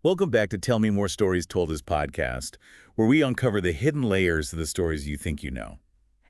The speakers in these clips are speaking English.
Welcome back to Tell Me More Stories Told As podcast, where we uncover the hidden layers of the stories you think you know.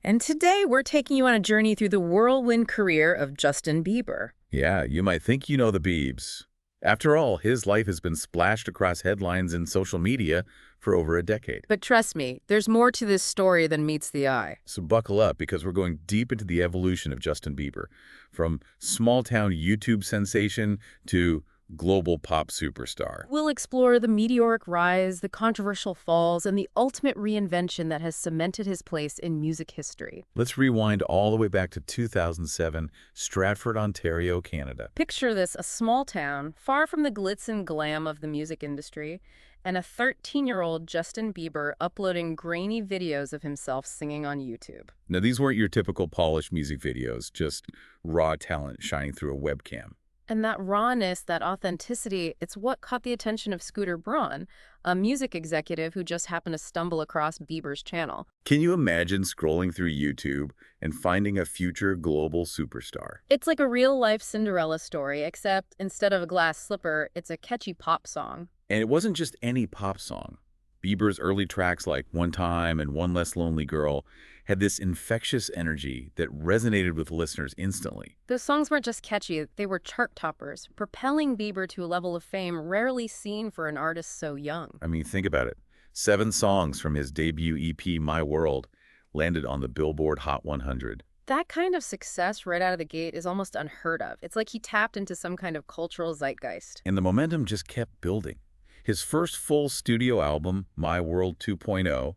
And today we're taking you on a journey through the whirlwind career of Justin Bieber. Yeah, you might think you know the Biebs. After all, his life has been splashed across headlines and social media for over a decade. But trust me, there's more to this story than meets the eye. So buckle up because we're going deep into the evolution of Justin Bieber, from small-town YouTube sensation to global pop superstar. We'll explore the meteoric rise, the controversial falls, and the ultimate reinvention that has cemented his place in music history. Let's rewind all the way back to 2007, Stratford, Ontario, Canada. Picture this, a small town, far from the glitz and glam of the music industry, and a 13-year-old Justin Bieber uploading grainy videos of himself singing on YouTube. Now, these weren't your typical polished music videos, just raw talent shining through a webcam. And that rawness, that authenticity, it's what caught the attention of Scooter Braun, a music executive who just happened to stumble across Bieber's channel. Can you imagine scrolling through YouTube and finding a future global superstar? It's like a real-life Cinderella story, except instead of a glass slipper, it's a catchy pop song. And it wasn't just any pop song. Bieber's early tracks like One Time and One Less Lonely Girl had this infectious energy that resonated with listeners instantly. Those songs weren't just catchy, they were chart toppers, propelling Bieber to a level of fame rarely seen for an artist so young. I mean, think about it. 7 songs from his debut EP, My World, landed on the Billboard Hot 100. That kind of success right out of the gate is almost unheard of. It's like he tapped into some kind of cultural zeitgeist. And the momentum just kept building. His first full studio album, My World 2.0,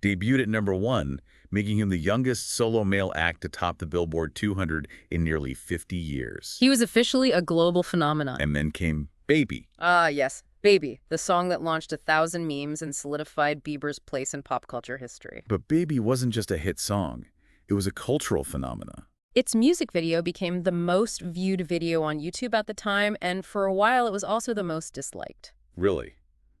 debuted at #1, making him the youngest solo male act to top the Billboard 200 in nearly 50 years. He was officially a global phenomenon. And then came Baby. Yes, Baby, the song that launched 1,000 memes and solidified Bieber's place in pop culture history. But Baby wasn't just a hit song. It was a cultural phenomenon. Its music video became the most viewed video on YouTube at the time, and for a while it was also the most disliked. Really?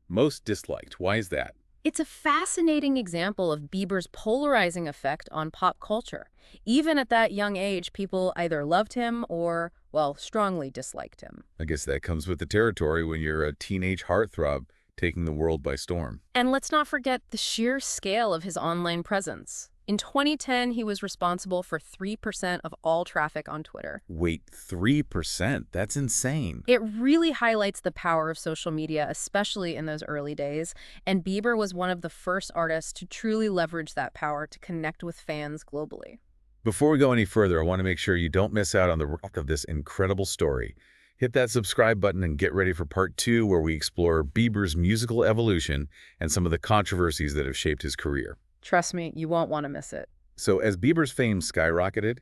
Most disliked. Why is that? It's a fascinating example of Bieber's polarizing effect on pop culture. Even at that young age, people either loved him or, well, strongly disliked him. I guess that comes with the territory when you're a teenage heartthrob taking the world by storm. And let's not forget the sheer scale of his online presence. In 2010, he was responsible for 3% of all traffic on Twitter. Wait, 3%? That's insane. It really highlights the power of social media, especially in those early days, and Bieber was one of the first artists to truly leverage that power to connect with fans globally. Before we go any further, I want to make sure you don't miss out on the rest of this incredible story. Hit that subscribe button and get ready for part 2, where we explore Bieber's musical evolution and some of the controversies that have shaped his career. Trust me, you won't want to miss it. So as Bieber's fame skyrocketed,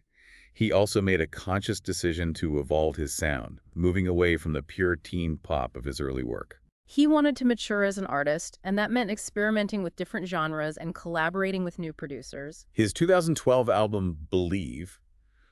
he also made a conscious decision to evolve his sound, moving away from the pure teen pop of his early work. He wanted to mature as an artist, and that meant experimenting with different genres and collaborating with new producers. His 2012 album, Believe,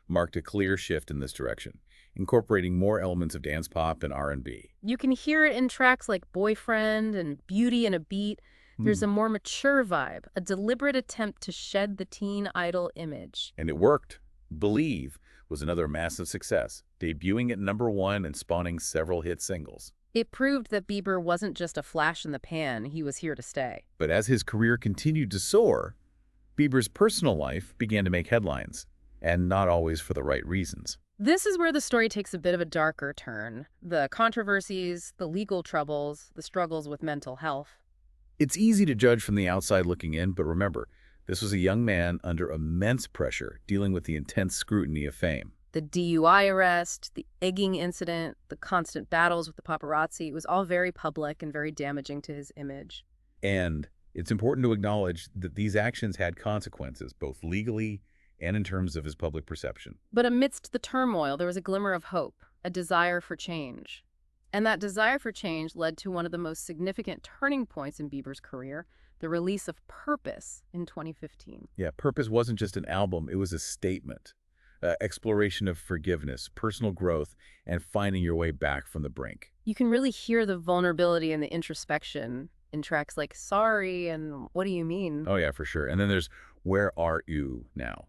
marked a clear shift in this direction, incorporating more elements of dance pop and R&B. You can hear it in tracks like Boyfriend and Beauty and a Beat. There's a more mature vibe, a deliberate attempt to shed the teen idol image. And it worked. Believe was another massive success, debuting at #1 and spawning several hit singles. It proved that Bieber wasn't just a flash in the pan, he was here to stay. But as his career continued to soar, Bieber's personal life began to make headlines, and not always for the right reasons. This is where the story takes a bit of a darker turn. The controversies, the legal troubles, the struggles with mental health. It's easy to judge from the outside looking in, but remember, this was a young man under immense pressure dealing with the intense scrutiny of fame. The DUI arrest, the egging incident, the constant battles with the paparazzi, it was all very public and very damaging to his image. And it's important to acknowledge that these actions had consequences, both legally and in terms of his public perception. But amidst the turmoil, there was a glimmer of hope, a desire for change. And that desire for change led to one of the most significant turning points in Bieber's career, the release of Purpose in 2015. Yeah, Purpose wasn't just an album, it was a statement. Exploration of forgiveness, personal growth, and finding your way back from the brink. You can really hear the vulnerability and the introspection in tracks like Sorry and What Do You Mean? Oh yeah, for sure. And then there's Where Are You Now?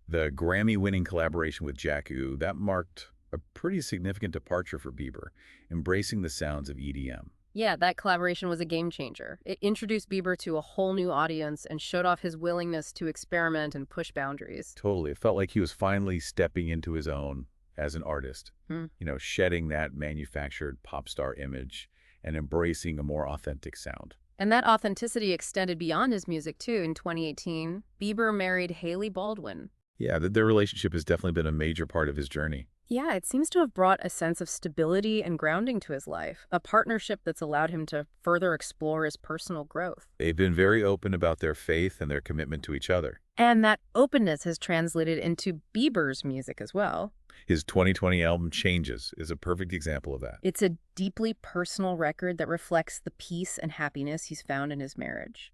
The Grammy-winning collaboration with Jack Wu, that marked a pretty significant departure for Bieber, embracing the sounds of EDM. Yeah, that collaboration was a game changer. It introduced Bieber to a whole new audience and showed off his willingness to experiment and push boundaries. Totally. It felt like he was finally stepping into his own as an artist, Hmm. shedding that manufactured pop star image and embracing a more authentic sound. And that authenticity extended beyond his music, too. In 2018, Bieber married Hailey Baldwin. Yeah, their relationship has definitely been a major part of his journey. Yeah, it seems to have brought a sense of stability and grounding to his life, a partnership that's allowed him to further explore his personal growth. They've been very open about their faith and their commitment to each other. And that openness has translated into Bieber's music as well. His 2020 album, Changes, is a perfect example of that. It's a deeply personal record that reflects the peace and happiness he's found in his marriage.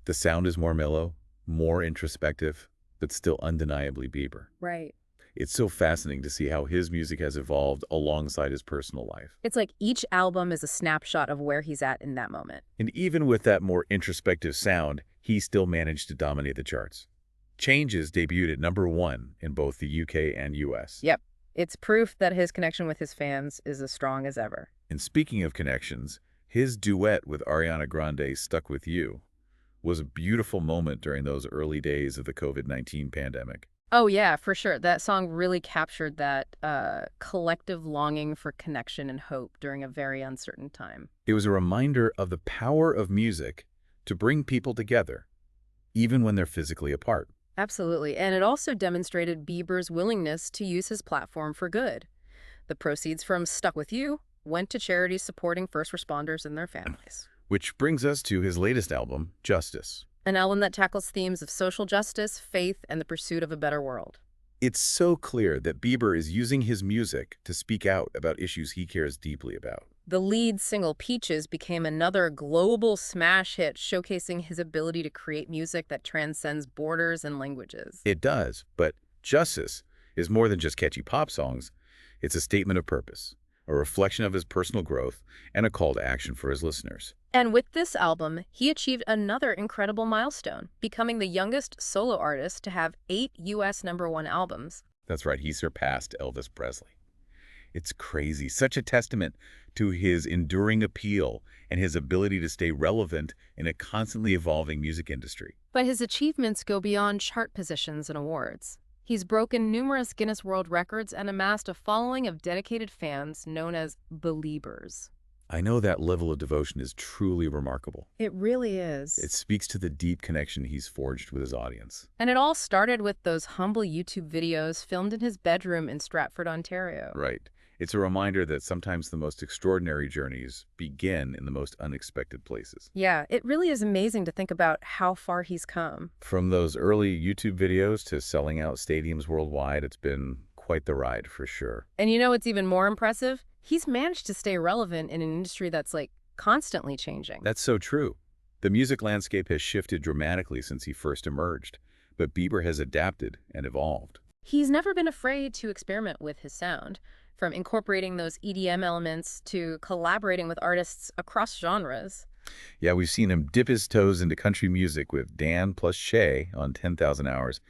The sound is more mellow, more introspective, but still undeniably Bieber. Right. It's so fascinating to see how his music has evolved alongside his personal life. It's like each album is a snapshot of where he's at in that moment. And even with that more introspective sound, he still managed to dominate the charts. Changes debuted at #1 in both the UK and US. Yep. It's proof that his connection with his fans is as strong as ever. And speaking of connections, his duet with Ariana Grande, Stuck With You, was a beautiful moment during those early days of the COVID-19 pandemic. Oh, yeah, for sure. That song really captured that collective longing for connection and hope during a very uncertain time. It was a reminder of the power of music to bring people together, even when they're physically apart. Absolutely. And it also demonstrated Bieber's willingness to use his platform for good. The proceeds from Stuck With You went to charities supporting first responders and their families. Which brings us to his latest album, Justice. An album that tackles themes of social justice, faith, and the pursuit of a better world. It's so clear that Bieber is using his music to speak out about issues he cares deeply about. The lead single, Peaches, became another global smash hit, showcasing his ability to create music that transcends borders and languages. It does, but Justice is more than just catchy pop songs. It's a statement of purpose, a reflection of his personal growth, and a call to action for his listeners. And with this album, he achieved another incredible milestone, becoming the youngest solo artist to have 8 U.S. #1 albums. That's right, he surpassed Elvis Presley. It's crazy, such a testament to his enduring appeal and his ability to stay relevant in a constantly evolving music industry. But his achievements go beyond chart positions and awards. He's broken numerous Guinness World Records and amassed a following of dedicated fans known as Beliebers. I know that level of devotion is truly remarkable. It really is. It speaks to the deep connection he's forged with his audience. And it all started with those humble YouTube videos filmed in his bedroom in Stratford, Ontario. Right. It's a reminder that sometimes the most extraordinary journeys begin in the most unexpected places. Yeah, it really is amazing to think about how far he's come. From those early YouTube videos to selling out stadiums worldwide, it's been quite the ride for sure. And you know what's even more impressive? He's managed to stay relevant in an industry that's constantly changing. That's so true. The music landscape has shifted dramatically since he first emerged, but Bieber has adapted and evolved. He's never been afraid to experiment with his sound, from incorporating those EDM elements to collaborating with artists across genres. Yeah, we've seen him dip his toes into country music with Dan plus Shay on 10,000 Hours,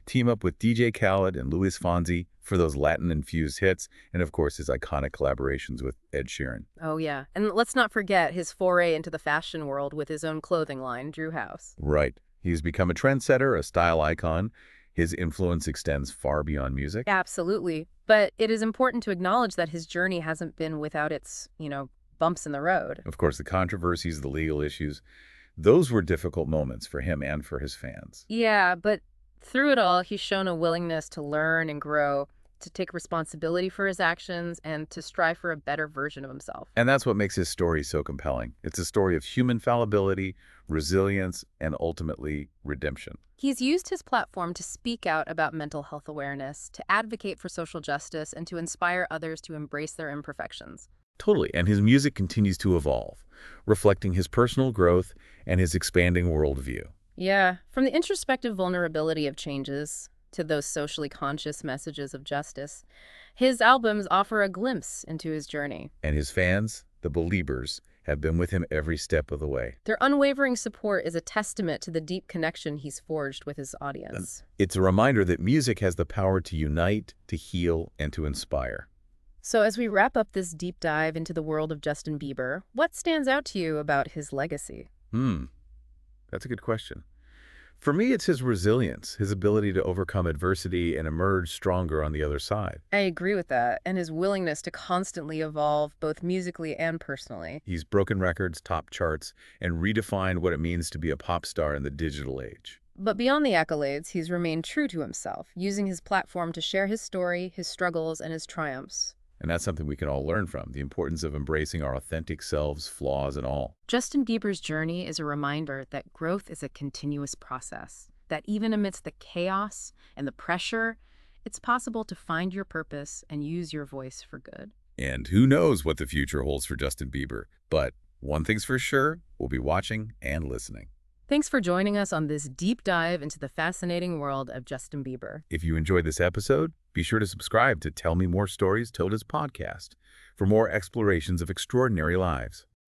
team up with DJ Khaled and Luis Fonsi for those Latin-infused hits, and of course his iconic collaborations with Ed Sheeran. Oh, yeah. And let's not forget his foray into the fashion world with his own clothing line, Drew House. Right. He's become a trendsetter, a style icon. His influence extends far beyond music. Absolutely. But it is important to acknowledge that his journey hasn't been without its, bumps in the road. Of course, the controversies, the legal issues, those were difficult moments for him and for his fans. Yeah, but through it all, he's shown a willingness to learn and grow, to take responsibility for his actions, and to strive for a better version of himself. And that's what makes his story so compelling. It's a story of human fallibility, resilience, and ultimately redemption. He's used his platform to speak out about mental health awareness, to advocate for social justice, and to inspire others to embrace their imperfections. Totally, and his music continues to evolve, reflecting his personal growth and his expanding worldview. Yeah, from the introspective vulnerability of Changes to those socially conscious messages of justice, his albums offer a glimpse into his journey. And his fans, the Beliebers, have been with him every step of the way. Their unwavering support is a testament to the deep connection he's forged with his audience. It's a reminder that music has the power to unite, to heal, and to inspire. So as we wrap up this deep dive into the world of Justin Bieber, what stands out to you about his legacy? Hmm, that's a good question. For me, it's his resilience, his ability to overcome adversity and emerge stronger on the other side. I agree with that, and his willingness to constantly evolve both musically and personally. He's broken records, topped charts, and redefined what it means to be a pop star in the digital age. But beyond the accolades, he's remained true to himself, using his platform to share his story, his struggles, and his triumphs. And that's something we can all learn from, the importance of embracing our authentic selves, flaws and all. Justin Bieber's journey is a reminder that growth is a continuous process, that even amidst the chaos and the pressure, it's possible to find your purpose and use your voice for good. And who knows what the future holds for Justin Bieber, but one thing's for sure, we'll be watching and listening. Thanks for joining us on this deep dive into the fascinating world of Justin Bieber. If you enjoyed this episode, be sure to subscribe to Tell Me More Stories Told As podcast for more explorations of extraordinary lives.